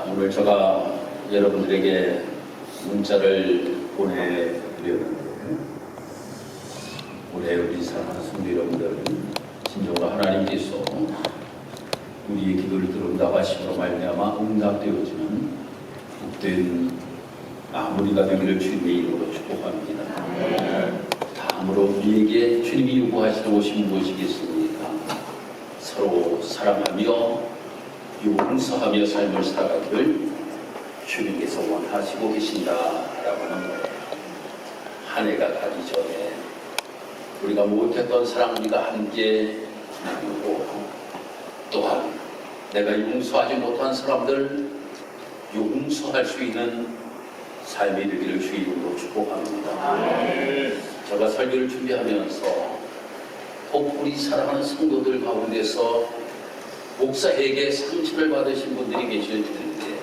자, 오늘 제가 여러분들에게 문자를 보내드렸는데, 올해 우리 사랑하는 성도 여러분들, 진정으로 하나님께서 우리의 기도를 들은다고 하심으로 말미암아 응답되어지는 복된 마무리가 되기를 주님의 이름으로 축복합니다. 다음으로 우리에게 주님이 요구하시는 것이 무엇이겠습니까? 서로 사랑하며 용서하며 삶을 살아가기를 주님께서 원하시고 계신다라고 하는 거예요. 한 해가 가기 전에 우리가 못했던 사랑 우리가 함께 나누고, 또한 내가 용서하지 못한 사람들 용서할 수 있는 삶이 되기를 주 이름으로 축복합니다. 제가 설교를 준비하면서 꼭 우리 사랑하는 성도들 가운데서 목사에게 상처를 받으신 분들이 계실 텐데,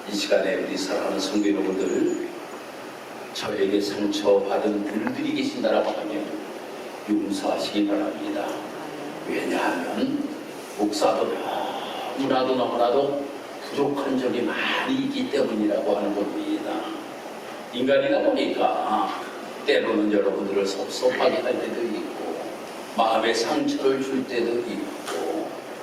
이 시간에 우리 사랑하는 성도 여러분들, 저에게 상처받은 분들이 계신다라고 하면 용서하시기 바랍니다. 왜냐하면 목사도 너무나도 부족한 점이 많이 있기 때문이라고 하는 겁니다. 인간이다 보니까 때로는 여러분들을 섭섭하게 할 때도 있고, 마음에 상처를 줄 때도 있고,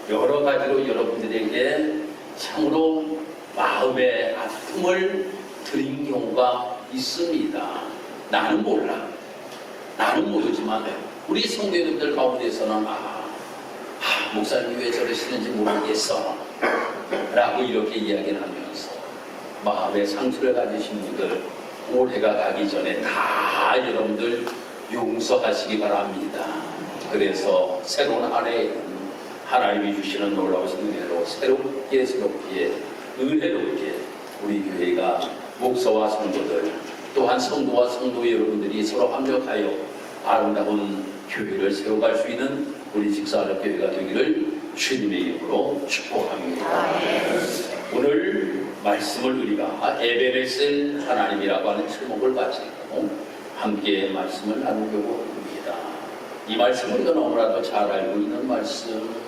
여러 가지로 여러분들에게 참으로 마음의 아픔을 드린 경우가 있습니다. 나는 몰라. 나는 모르지만 우리 성도님들 가운데서는 목사님이 왜 저러시는지 모르겠어 라고 이렇게 이야기를 하면서 마음의 상처를 가지신 분들, 올해가 가기 전에 다 여러분들 용서하시기 바랍니다. 그래서 새로운 한 해에는 하나님이 주시는 놀라우신 은혜로 새롭게 은혜롭게 우리 교회가 목사와 성도들, 또한 성도와 성도 여러분들이 서로 합력하여 아름다운 교회를 세워갈 수 있는 우리 직사학교회가 되기를 주님의 이름으로 축복합니다. 오늘 말씀을 우리가 에베네셀 하나님이라고 하는 제목을 가지고 함께 말씀을 나누려고 합니다. 이 말씀을 우리가 너무나도 잘 알고 있는 말씀입니다.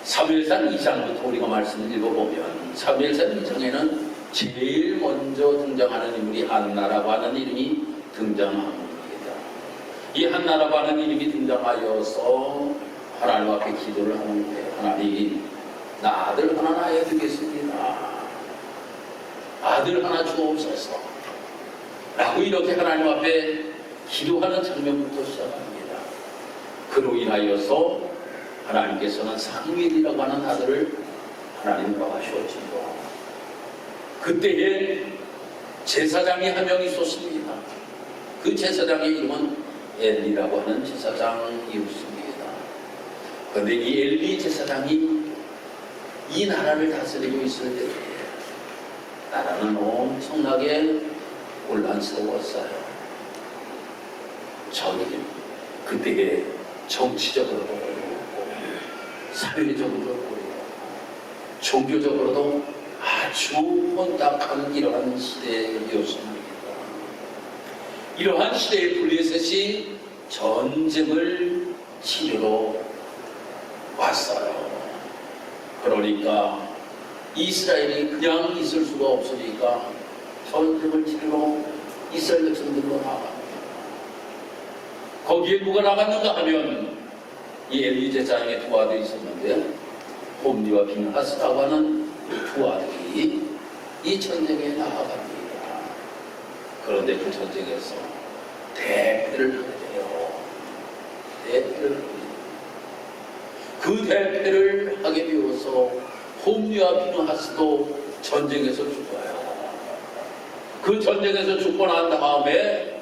사무엘상 2장부터 우리가 말씀을 읽어보면, 사무엘상 2장에는 제일 먼저 등장하는 인물이 한나라고 하는 이름이 등장합니다. 이 한나라고 하는 이름이 등장하여서 하나님 앞에 기도를 하는데, 하나님, 나 아들 하나 낳아야 되겠습니다. 아들 하나 주옵소서 라고 이렇게 하나님 앞에 기도하는 장면부터 시작합니다. 그로 인하여서 하나님께서는 사무엘이라고 하는 아들을 하나님 허락하셨지요. 그때에 제사장이 한 명 있었습니다. 그 제사장의 이름은 엘리라고 하는 제사장이었습니다. 그런데 이 엘리 제사장이 이 나라를 다스리고 있을 때에 나라는 엄청나게 혼란스러웠어요. 그때에 정치적으로도 어렵고, 사회적으로도 어렵고, 종교적으로도 아주 혼탁한 이러한 시대였습니다. 이러한 시대의 블레셋이 전쟁을 치르러 왔어요. 그러니까 이스라엘이 그냥 있을 수가 없으니까 전쟁을 치르러 이스라엘 백성들로 나갑니다. 거기에 누가 나갔는가 하면 이 엘리 제사장의 두 아들이 있었는데, 홈리와 빈하스라고 하는 두 아들이 이 전쟁에 나아갑니다. 그런데 그 전쟁에서 대패를 하게 돼요. 그 대패를 하게 되어서 홈리와 빈하스도 전쟁에서 죽어요. 그 전쟁에서 죽고 난 다음에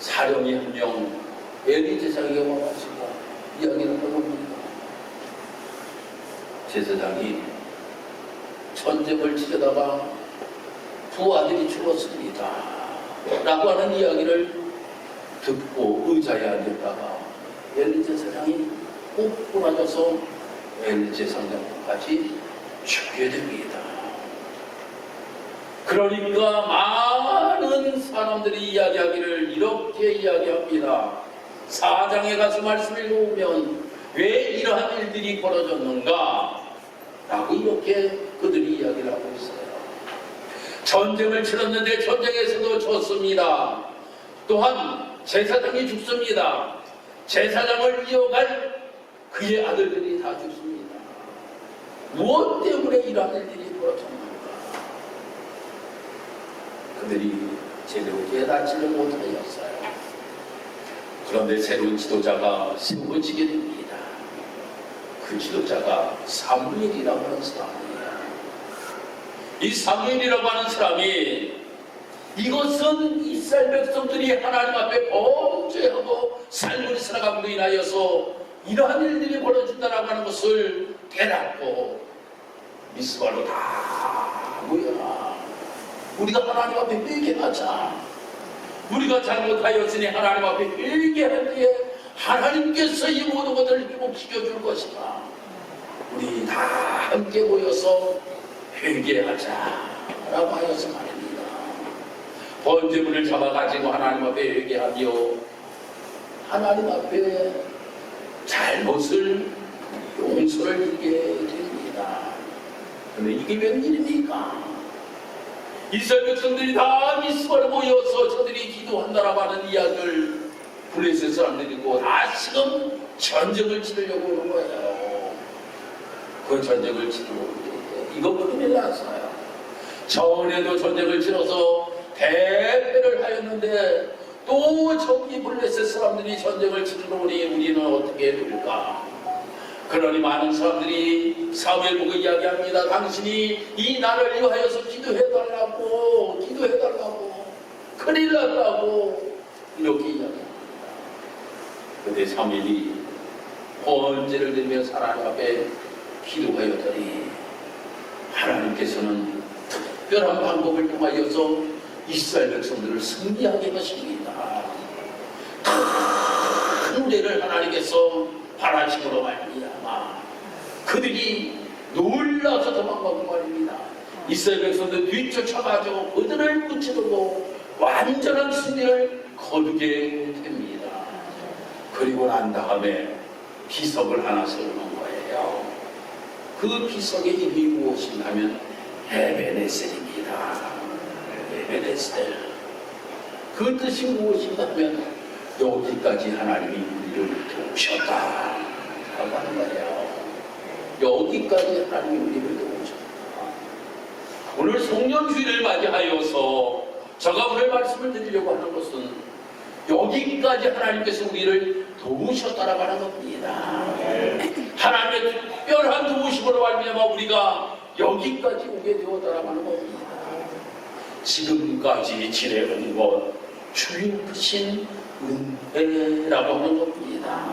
사령이 한 명 엘리 제사장에게 와가지고 이야기를 해봅니다. 제사장이 전쟁을 치르다가 두 아들이 죽었습니다 라고 하는 이야기를 듣고 의자에 앉았다가 엘리 제사장이 꼭 부러져서 엘리 제사장까지 죽게 됩니다. 그러니까 많은 사람들이 이야기하기를 이렇게 이야기합니다. 4장에 가서 말씀을 읽어보면 왜 이러한 일들이 벌어졌는가? 라고 이렇게 그들이 이야기를 하고 있어요. 전쟁을 치렀는데 전쟁에서도 졌습니다. 또한 제사장이 죽습니다. 제사장을 이어갈 그의 아들들이 다 죽습니다. 무엇 때문에 이러한 일들이 벌어졌는가? 그들이 제대로 깨닫지를 못하였어요. 그런데 새로운 지도자가 세워지게 됩니다. 그 지도자가 사무엘이라고 하는 사람이에요. 이 사무엘이라고 하는 사람이 이것은 이스라엘 백성들이 하나님 앞에 범죄하고 살고 살아감으로 인하여서 이러한 일들이 벌어진다라고 하는 것을 깨닫고 미스바로 다 모여라. 우리가 하나님 앞에 회개하자. 우리가 잘못하였으니 하나님 앞에 회개할 때에 하나님께서 이 모든 것들을 회복시켜 줄 것이다. 우리 다 함께 모여서 회개하자 라고 하여서 말입니다. 번제물을 잡아가지고 하나님 앞에 회개하며 하나님 앞에 잘못을 용서를 빌게 됩니다. 그런데 이게 웬일입니까? 이스라엘 백성들이 다 미스바로 모여서 저들이 기도한다라고 하는 이야기를 블레셋 사람들이고 다시금 전쟁을 치르려고 하는 거예요. 그 전쟁을 치르려고 하는데 이거 큰일 났어요. 전에도 전쟁을 치러서 대패를 하였는데 또 저기 블레셋 사람들이 전쟁을 치르러 오니 우리는 어떻게 될까? 그러니 많은 사람들이 사무엘 보고 이야기합니다. 당신이 이 나라를 위하여서 기도해달라고 큰일 났다고 이렇게 이야기합니다. 그런데 사무엘이 번제를 드리며 하나님 앞에 기도하였더니 하나님께서는 특별한 방법을 통하여서 이스라엘 백성들을 승리하게 하십니다. 큰 은혜를 하나님께서 바라심으로 말미암아 그들이 놀라서 도망가고 말입니다. 이스라엘 백성들 뒤쫓아가지고 그들을 붙이고 완전한 승리를 거두게 됩니다. 그리고 난 다음에 비석을 하나 세우는 거예요. 그 비석의 이름이 무엇이냐면 에베네셀입니다. 에베네셀. 그 뜻이 무엇인가 하면 여기까지 하나님이 우리를 도우셨다 라고 하는 거예요. 여기까지 하나님이 우리를 도우셨다. 오늘 송년주일을 맞이하여서 제가 오늘 말씀을 드리려고 하는 것은 여기까지 하나님께서 우리를 도우셨다라고 하는 겁니다. 하나님의 특별한 도우심으로 말미암아 우리가 여기까지 오게 되었다라고 하는 겁니다. 지금까지 지내온 것 주님 크신 은혜라고 하는 겁니다.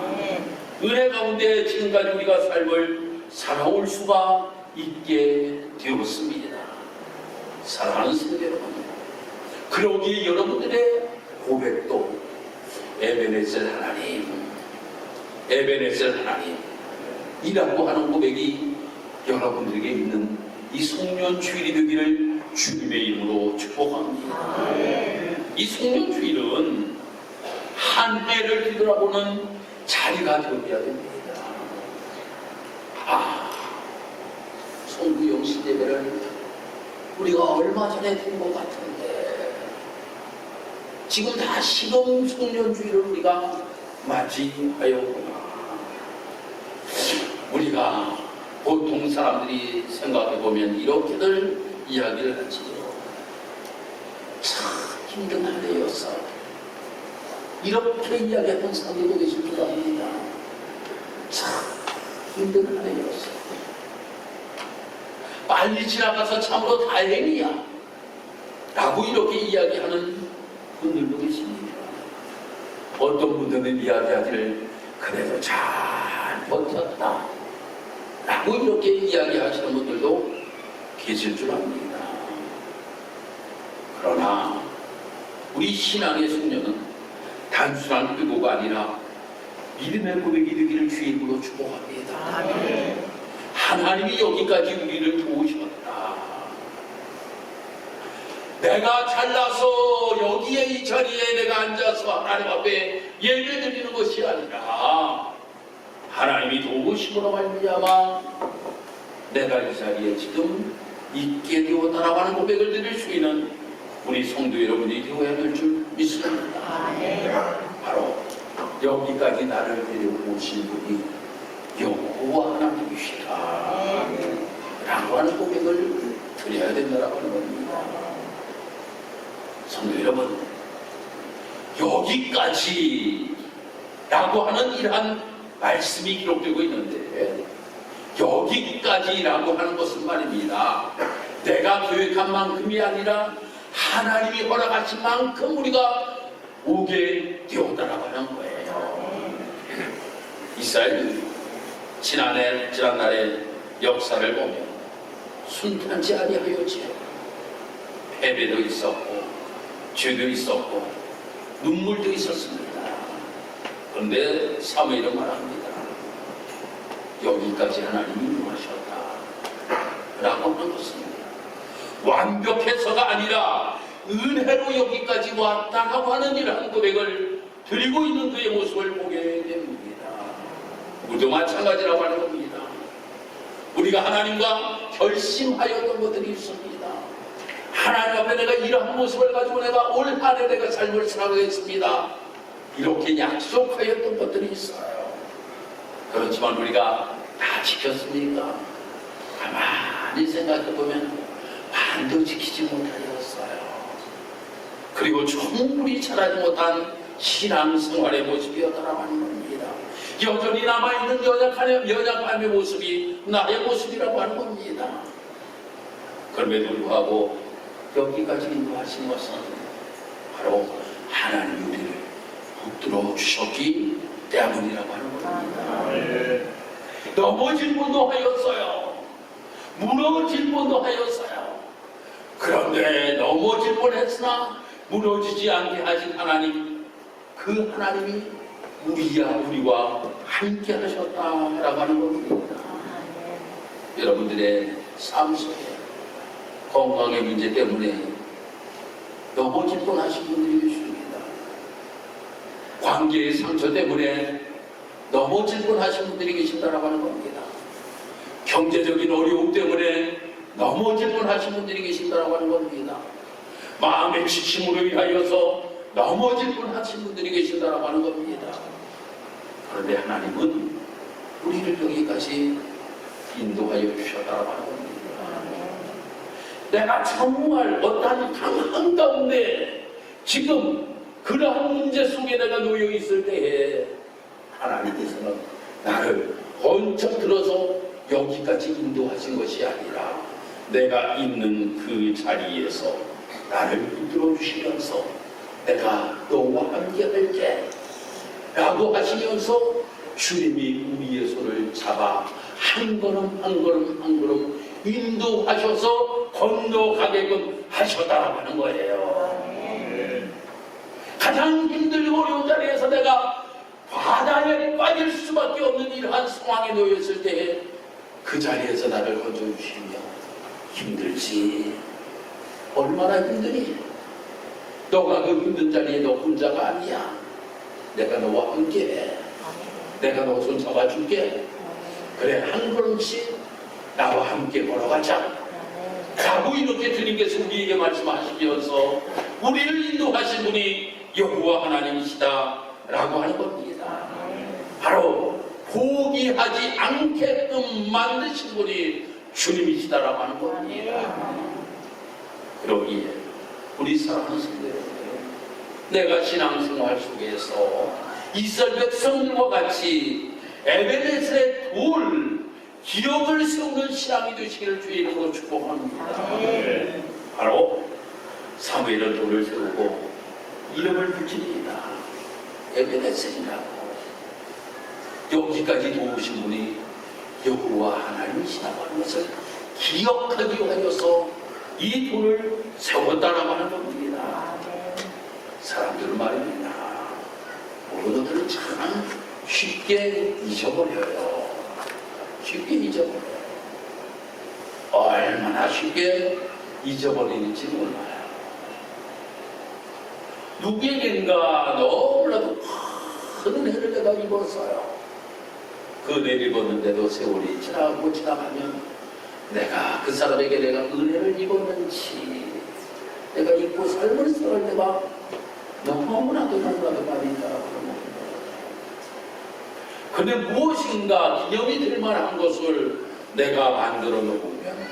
은혜 가운데 지금까지 우리가 삶을 살아올 수가 있게 되었습니다. 사랑하는 성도 여러분, 그러기에 여러분들의 고백도 에베네셀 하나님이라고 하는 고백이 여러분들에게 있는 이 송년주일이 되기를 주님의 이름으로 축복합니다. 이 송년주일은 한 해를 뒤돌아보는 자리가 되어야 됩니다. 송구영신 예배를 우리가 얼마 전에 된 것 같은데 지금 다시금 송년주일을 우리가 맞이하였구나. 우리가 보통 사람들이 생각해보면 이렇게들 이야기를 하지요. 참 힘든 한 해였어. 이렇게 이야기하는 사람들도 계실 줄 압니다. 참 힘든 한 해였어. 빨리 지나가서 참으로 다행이야 라고 이렇게 이야기하는 분들도 계십니다. 어떤 분들은 이야기하기를 그래도 잘 버텼다 라고 이렇게 이야기하시는 분들도 계실 줄 압니다. 그러나 우리 신앙의 숙녀는 단순한 의도가 아니라 믿음의 고백이 되기를 주의 이름으로 축복합니다. 하나님이 여기까지 우리를 도우셨다. 내가 잘나서 여기에 이 자리에 내가 앉아서 하나님 앞에 예배 드리는 것이 아니라 하나님이 도우심으로 말미암아 내가 이 자리에 지금 있게 되었다라고 하는 고백을 드릴 수 있는 우리 성도 여러분이 되어야 될 줄 믿습니다. 바로 여기까지 나를 데려오신 분이 여호와 하나님이시다 라고 하는 고백을 드려야 된다라고 하는 겁니다. 성도 여러분, 여기까지 라고 하는 이러한 말씀이 기록되고 있는데, 여기까지라고 하는 것은 말입니다, 내가 계획한 만큼이 아니라 하나님이 허락하신 만큼 우리가 오게 되었다라고 하는 거예요. 이스라엘 지난날의 역사를 보면 순탄치 아니하였지요. 패배도 있었고 죄도 있었고 눈물도 있었습니다. 그런데 사무엘은 말합니다. 여기까지 하나님이 인도하셨다 라고 하는 것입니다. 완벽해서가 아니라 은혜로 여기까지 왔다라고 하는 이러한 고백을 드리고 있는 그의 모습을 보게 됩니다. 우리도 마찬가지라고 하는 겁니다. 우리가 하나님과 결심하였던 것들이 있습니다. 하나님 앞에 내가 이러한 모습을 가지고 내가 올 한 해 내가 삶을 살아가겠습니다, 이렇게 약속하였던 것들이 있어요. 그렇지만 우리가 다 지켰습니까? 가만히 생각해보면 반도 지키지 못하였어요. 그리고 충분히 잘하지 못한 신앙생활의 모습이었다라고 하는 겁니다. 여전히 남아있는 연약함의 모습이 나의 모습이라고 하는 겁니다. 그럼에도 불구하고 여기까지 인도하신 것은 바로 하나님이 우리를 붙들어 주셨기 때문이라고 하는 겁니다. 넘어질 뻔도 하였어요. 무너질 뻔도 하였어요. 그런데 넘어질 뻔했으나 무너지지 않게 하신 하나님, 그 하나님이 우리와 함께 하셨다라고 하는 겁니다. 여러분들의 삶 속에 건강의 문제 때문에 넘어질 뻔하신 분들이 계십니다. 관계의 상처 때문에 넘어질 뻔하신 분들이 계신다라고 하는 겁니다. 경제적인 어려움 때문에 넘어질 뻔하신 분들이 계신다라고 하는 겁니다. 마음의 지침으로 인하여서 넘어질 뻔하신 분들이 계신다라고 하는 겁니다. 그런데 하나님은 우리를 여기까지 인도하여 주셨다라고 하는 겁니다. 내가 정말 어떠한 강한 가운데 지금 그러한 문제 속에 내가 놓여 있을 때에 하나님께서는 나를 번쩍 들어서 여기까지 인도하신 것이 아니라 내가 있는 그 자리에서 나를 붙들어 주시면서 내가 너와 함께 할게 라고 하시면서 주님이 우리의 손을 잡아 한 걸음 한 걸음 한 걸음 인도하셔서 건너가게끔 하셨다라고 하는 거예요. 가장 힘들고 어려운 자리에서 내가 바다에 빠질 수밖에 없는 이러한 상황에 놓였을 때에 그 자리에서 나를 건져주시며 힘들지, 얼마나 힘드니? 너가 그 힘든 자리에 너 혼자가 아니야. 내가 너와 함께해. 내가 너 손 잡아줄게. 그래, 한 걸음씩 나와 함께 걸어가자 라고 이렇게 주님께서 우리에게 말씀하시면서 우리를 인도하신 분이 여호와 하나님이시다 라고 하는 겁니다. 바로 포기하지 않게끔 만드신 분이 주님이시다라고 하는 겁니다. 그러기에 우리 사랑하는 성도 여러분, 내가 신앙생활 속에서 이스라엘 백성들과 같이 에베네셀의 돌 기억을 세우는 신앙이 되시기를 주의 이름으로 축복합니다. 바로 사무엘은 돌을 세우고 이름을 붙입니다. 에베네셀이라고. 여기까지 도우신 분이 여호와 하나님이시다고 하는 것을 기억하기 위하여서 이 돌을 세웠다라고 하는 겁니다. 사람들은 말입니다, 모든 것들을 참 쉽게 잊어버려요. 쉽게 잊어버려요. 얼마나 쉽게 잊어버리는지 몰라요. 누구에겐가 너무나도 큰 은혜를 내가 입었어요. 그 은혜를 입었는데도 세월이 지나고 지나가면 내가 그 사람에게 내가 은혜를 입었는지 내가 입고 삶을 살아갈 때가 너무나도 많이 있다라고. 근데 무엇인가 기념이 될 만한 것을 내가 만들어 놓으면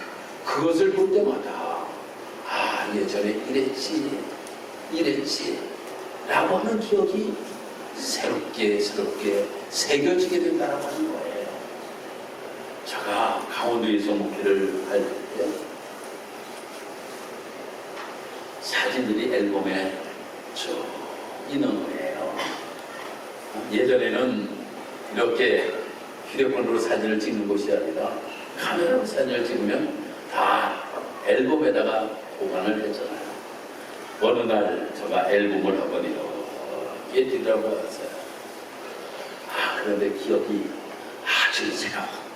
그것을 볼 때마다 아 예전에 이랬지 라고 하는 기억이 새롭게 새겨지게 된다라고 하는 거예요. 제가 강원도에서 목회를 할 때 사진들이 앨범에 있는 거예요. 예전에는 이렇게 휴대폰으로 사진을 찍는 것이 아니라 카메라로 사진을 찍으면 다 앨범에다가 보관을 했잖아요. 어느 날 제가 앨범을 한번 이렇게 뒤돌아봤어요. 그런데 기억이 아주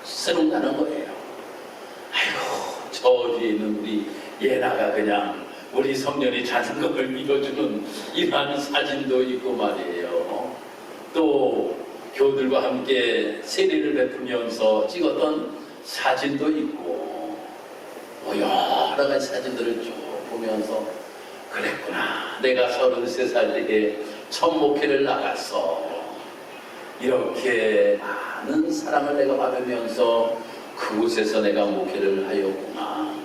새록나는 거예요. 아이고 저 뒤에 있는 우리 예나가 그냥 우리 성년이 자전거를 밀어주는 이러한 사진도 있고 말이에요. 또 교우들과 함께 세례를 베푸면서 찍었던 사진도 있고 여러 가지 사진들을 쭉 보면서 그랬구나. 내가 33살 때에 첫 목회를 나갔어. 이렇게 많은 사랑을 내가 받으면서 그곳에서 내가 목회를 하였구나.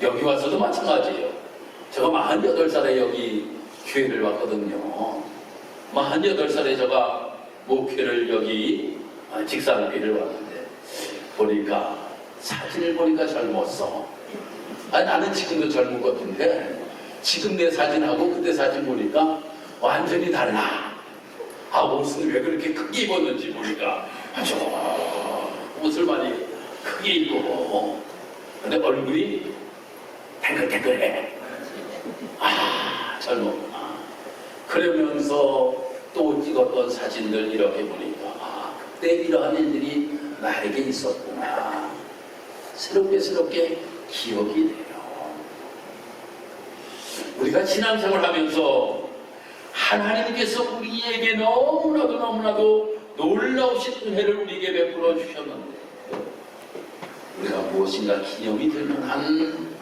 여기 와서도 마찬가지예요. 제가 48살에 여기 교회를 왔거든요. 48살에 제가 목회를 여기 직산교회를 왔는데 보니까 사진을 보니까 젊었어. 나는 지금도 젊은 것 같은데 지금 내 사진하고 그때 사진 보니까 완전히 달라. 옷은 왜 그렇게 크게 입었는지 보니까 아주 옷을 많이 크게 입고 근데 얼굴이 탱글탱글해. 젊었구나. 그러면서 또 찍었던 사진들 이렇게 보니까 그때 이러한 일들이 나에게 있었구나. 새롭게 기억이 돼요. 우리가 신앙생활 하면서 하나님께서 우리에게 너무나도 놀라우신 은혜를 우리에게 베풀어 주셨는데 우리가 무엇인가 기념이 될 만한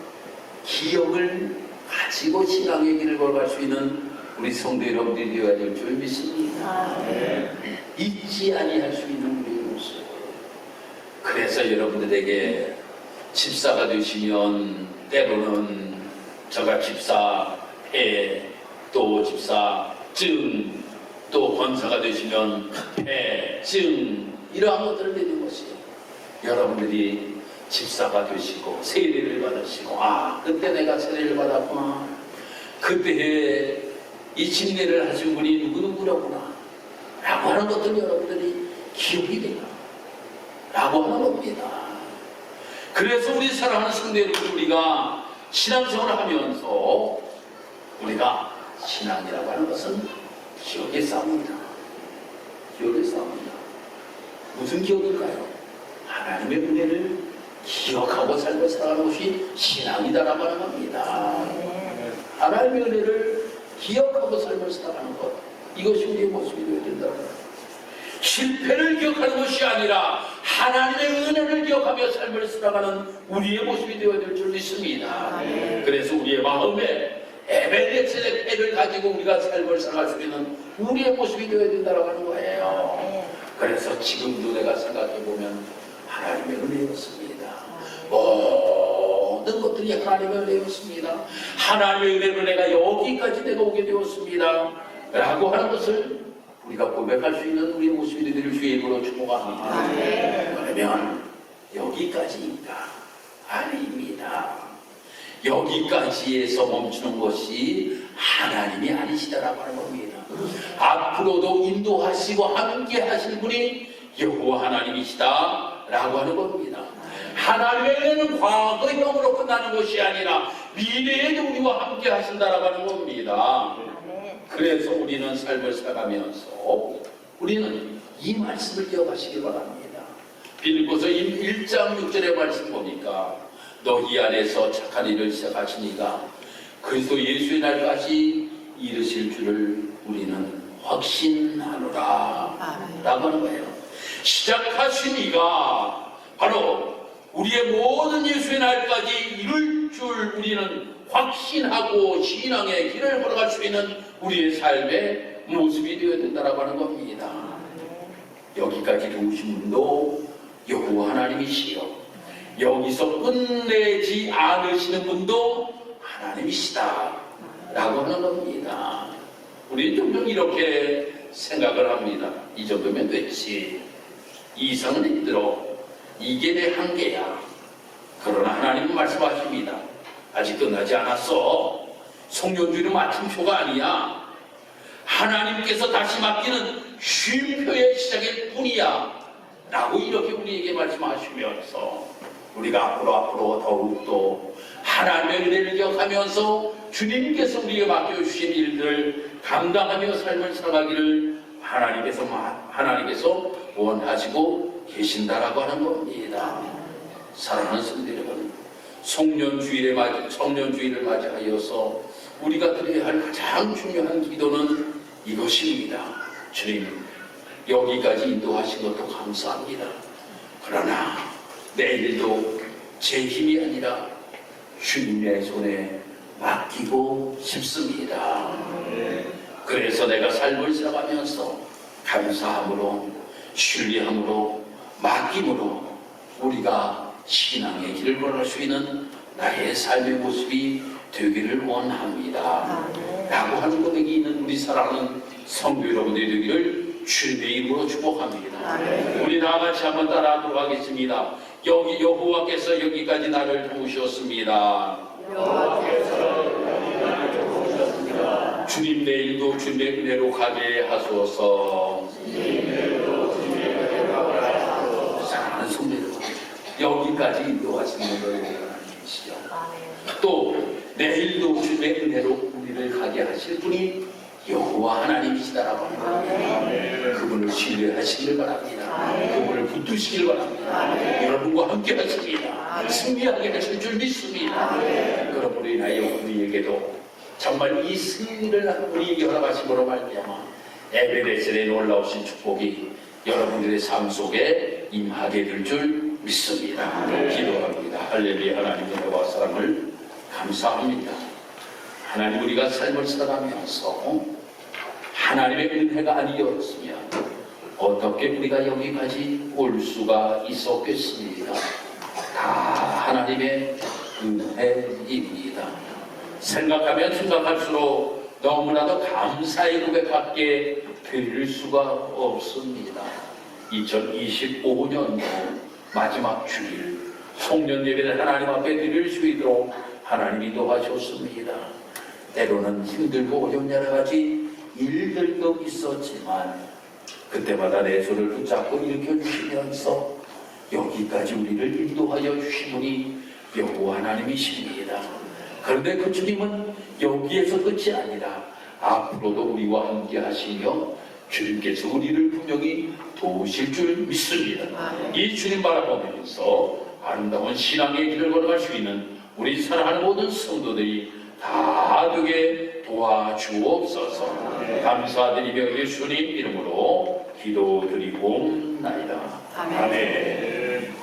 기억을 가지고 신앙의 길을 걸어갈 수 있는 우리 성도 여러분들이 되어야 될 줄 믿습니다. 잊지 아니할 수 있는 우리의 모습. 그래서 여러분들에게 집사가 되시면 때로는 저가 집사회 또 집사증 또 권사가 되시면 회증 이러한 것들을 내는 것이 여러분들이 집사가 되시고 세례를 받으시고 그때 내가 세례를 받았구나. 그때 이 침례를 하신 분이 누구누구라구나 라고 하는 것들 여러분들이 기억이 된다 라고 하는 겁니다. 그래서 우리 사랑하는 성도 여러분 우리가 신앙생활을 하면서 우리가 신앙이라고 하는 것은 기억의 싸움이다. 기억의 싸움이다. 무슨 기억일까요? 하나님의 은혜를 기억하고 살고 살아가는 것이 신앙이다라고 하는 겁니다. 하나님의 은혜를 기억하고 삶을 살아가는 것 이것이 우리의 모습이 되어야 된다. 실패를 기억하는 것이 아니라 하나님의 은혜를 기억하며 삶을 살아가는 우리의 모습이 되어야 될 줄 믿습니다. 그래서 우리의 마음에 에베레스트의 패를 가지고 우리가 삶을 살아갈 수 있는 우리의 모습이 되어야 된다고 하는 거예요. 그래서 지금도 내가 생각해보면 하나님의 은혜였습니다. 모든 것들이 하나님의 은혜였습니다. 하나님의 은혜로 내가 여기까지 내가 오게 되었습니다 라고 하는 것을 우리가 고백할 수 있는 우리의 모습이 될 주의 이름으로 축복합니다. 그러면 여기까지인가? 아닙니다. 여기까지에서 멈추는 것이 하나님이 아니시다라고 하는 겁니다. 앞으로도 인도하시고 함께 하실 분이 여호와 하나님이시다 라고 하는 겁니다. 하나님의 은혜는 과거형으로 끝나는 것이 아니라 미래에도 우리와 함께 하신다라고 하는 겁니다. 그래서 우리는 삶을 살아가면서 우리는 이 말씀을 기억하시기 바랍니다. 빌립보서 1장 6절의 말씀 보니까 너희 안에서 착한 일을 시작하시니까 그리스도 예수의 날까지 이르실 줄을 우리는 확신하노라 라고 하는 거예요. 시작하신 이가 바로 우리의 모든 예수의 날까지 이룰 줄 우리는 확신하고 신앙의 길을 걸어갈 수 있는 우리의 삶의 모습이 되어야 된다고 하는 겁니다. 여기까지 도우신 분도 여호와 하나님이시요, 여기서 끝내지 않으시는 분도 하나님이시다 라고 하는 겁니다. 우리는 종종 이렇게 생각을 합니다. 이 정도면 됐지, 이상은 힘들어, 이게 내 한계야. 그러나 하나님은 말씀하십니다. 아직 끝나지 않았어. 송년주의는 마침표가 아니야. 하나님께서 다시 맡기는 쉼표의 시작일 뿐이야 라고 이렇게 우리에게 말씀하시면서 우리가 앞으로 더욱더 하나님의 은혜를 기억하면서 주님께서 우리에게 맡겨주신 일들을 감당하며 삶을 살아가기를 하나님께서 원하시고 계신다라고 하는 겁니다. 사랑하는 성도 여러분, 청년주의를 맞이하여서 우리가 드려야 할 가장 중요한 기도는 이것입니다. 주님, 여기까지 인도하신 것도 감사합니다. 그러나 내일도 제 힘이 아니라 주님의 손에 맡기고 싶습니다. 그래서 내가 삶을 살아가면서 감사함으로, 신뢰함으로, 맡김으로 우리가 신앙의 길을 걸을 수 있는 나의 삶의 모습이 되기를 원합니다 라고 하는 고백이 있는 우리 사랑하는 성도 여러분들이 되기를 주님의 이름으로 축복합니다. 우리 나같이 한번 따라하도록 하겠습니다. 여호와께서 여기까지 나를 도우셨습니다. 주님, 내일도 주님의 은혜로 가게 하소서. 사랑하는 성도 여러분, 여기까지 인도하시는 분을 하나님이시죠. 또 내일도 주님의 은혜로 우리를 가게 하실 분이 여호와 하나님이시다라고 합니다. 그분을 신뢰하시길 바랍니다. 그분을 붙드시길 바랍니다. 여러분과 함께 하십니다. 승리하게 하실 줄 믿습니다. 그러므로 인하여 우리에게도 정말 이 승리를 우리에게 허락하심으로 말미암아 에베레셀의 놀라우신 축복이 여러분들의 삶 속에 임하게 될 줄 믿습니다. 기도합니다. 할렐루야. 하나님의 은혜와 사랑을 감사합니다. 하나님, 우리가 삶을 살아가면서 하나님의 은혜가 아니었으면 어떻게 우리가 여기까지 올 수가 있었겠습니까? 다 하나님의 은혜입니다. 생각하면 생각할수록 너무나도 감사의 고백밖에 드릴 수가 없습니다. 2025년도 마지막 주일 송년 예배를 하나님 앞에 드릴 수 있도록 하나님이 도와주셨습니다. 때로는 힘들고 어려운 여러 가지 일들도 있었지만 그때마다 내 손을 붙잡고 일으켜주시면서 여기까지 우리를 인도하여 주신 분이 여호와 하나님이십니다. 그런데 그 주님은 여기에서 끝이 아니라 앞으로도 우리와 함께 하시며 주님께서 우리를 분명히 도우실 줄 믿습니다. 이 주님 바라보면서 아름다운 신앙의 길을 걸어갈 수 있는 우리 사랑하는 모든 성도들이 다 되게 도와주옵소서. 감사드리며 예수님 이름으로 기도드리옵나이다. 아멘.